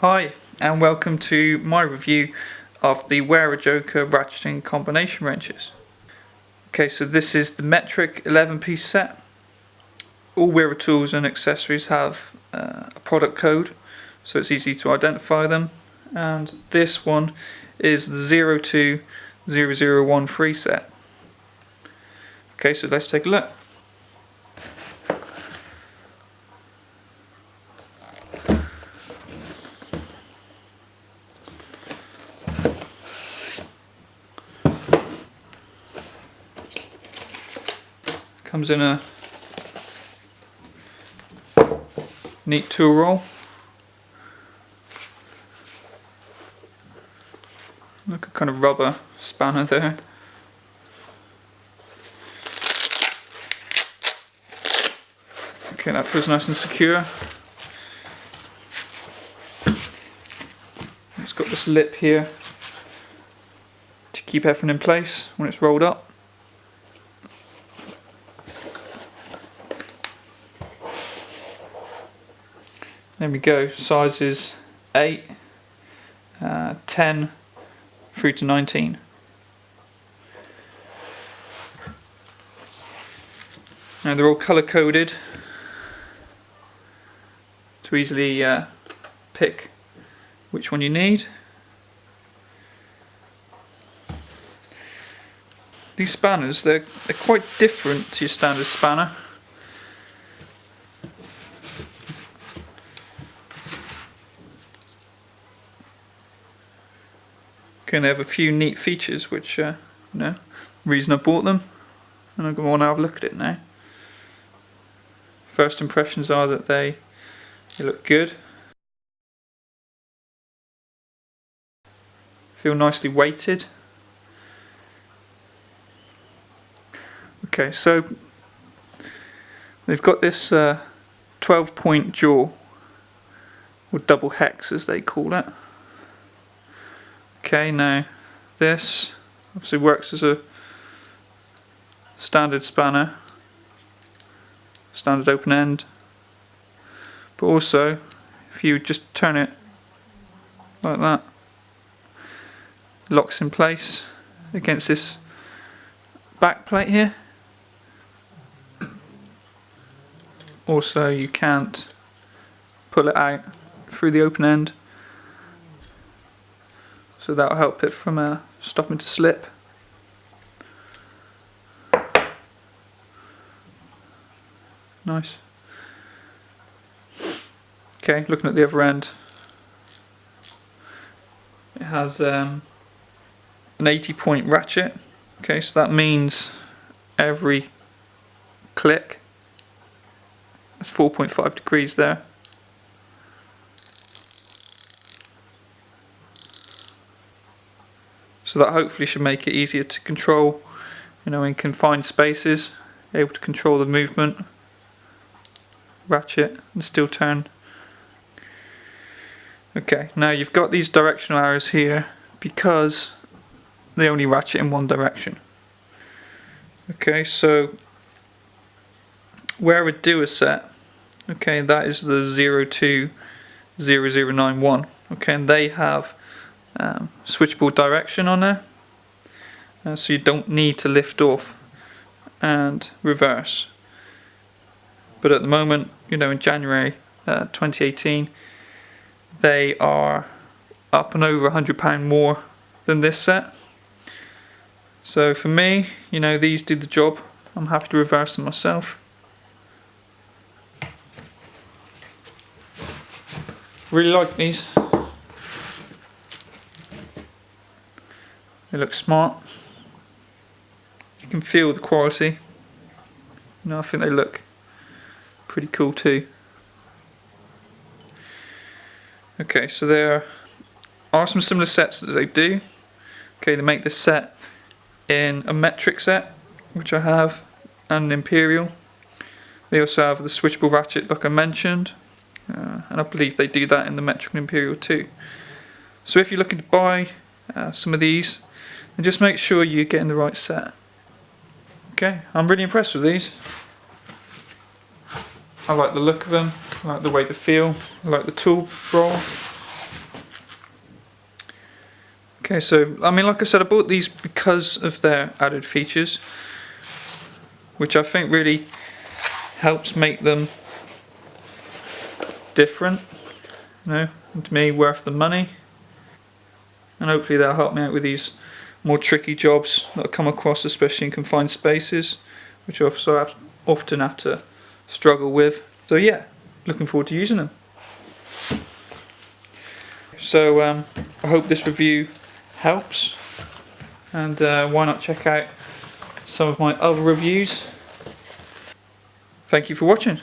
Hi and welcome to my review of the Wera Joker ratcheting combination wrenches. Okay, so this is the metric 11-piece set. All Wera tools and accessories have a product code, so it's easy to identify them, and this one is the 020013 set. Okay, so let's take a look. Comes in a neat tool roll. Look, a kind of rubber spanner there. Okay, that feels nice and secure. It's got this lip here to keep everything in place when it's rolled up. There we go, sizes 8, 10 through to 19. Now they're all colour coded to easily pick which one you need. These spanners, they're quite different to your standard spanner. Okay, and they have a few neat features which, reason I bought them, and I'm going to want to have a look at it now. First impressions are that they look good. Feel nicely weighted. Okay, so they've got this 12-point jaw, or double hex as they call it. Okay, now this obviously works as a standard spanner, standard open end, but also if you just turn it like that, it locks in place against this back plate here. Also, you can't pull it out through the open end, so that'll help it from stopping to slip. Nice. Okay, looking at the other end, it has an 80-point ratchet. Okay, so that means every click, that's 4.5 degrees there. So that hopefully should make it easier to control, in confined spaces, able to control the movement, ratchet and still turn. Okay, now you've got these directional arrows here because they only ratchet in one direction. Okay, so where I would do a set, okay, that is the 020091. Okay, and they have switchable direction on there, so you don't need to lift off and reverse. But at the moment, in January 2018, they are up and over £100 more than this set. So for me, these do the job. I'm happy to reverse them myself. Really like these. They look smart. You can feel the quality. I think they look pretty cool too. Okay, so there are some similar sets that they do. Okay, they make this set in a metric set, which I have, and an imperial. They also have the switchable ratchet like I mentioned, and I believe they do that in the metric and imperial too. So if you're looking to buy some of these, and just make sure you're getting the right set. Okay, I'm really impressed with these. I like the look of them, I like the way they feel, I like the tool roll. Okay, so I mean, like I said, I bought these because of their added features, which I think really helps make them different, you know, and to me worth the money. And hopefully they'll help me out with these more tricky jobs that I come across, especially in confined spaces, which I also often have to struggle with. So yeah, looking forward to using them. So I hope this review helps, and why not check out some of my other reviews. Thank you for watching.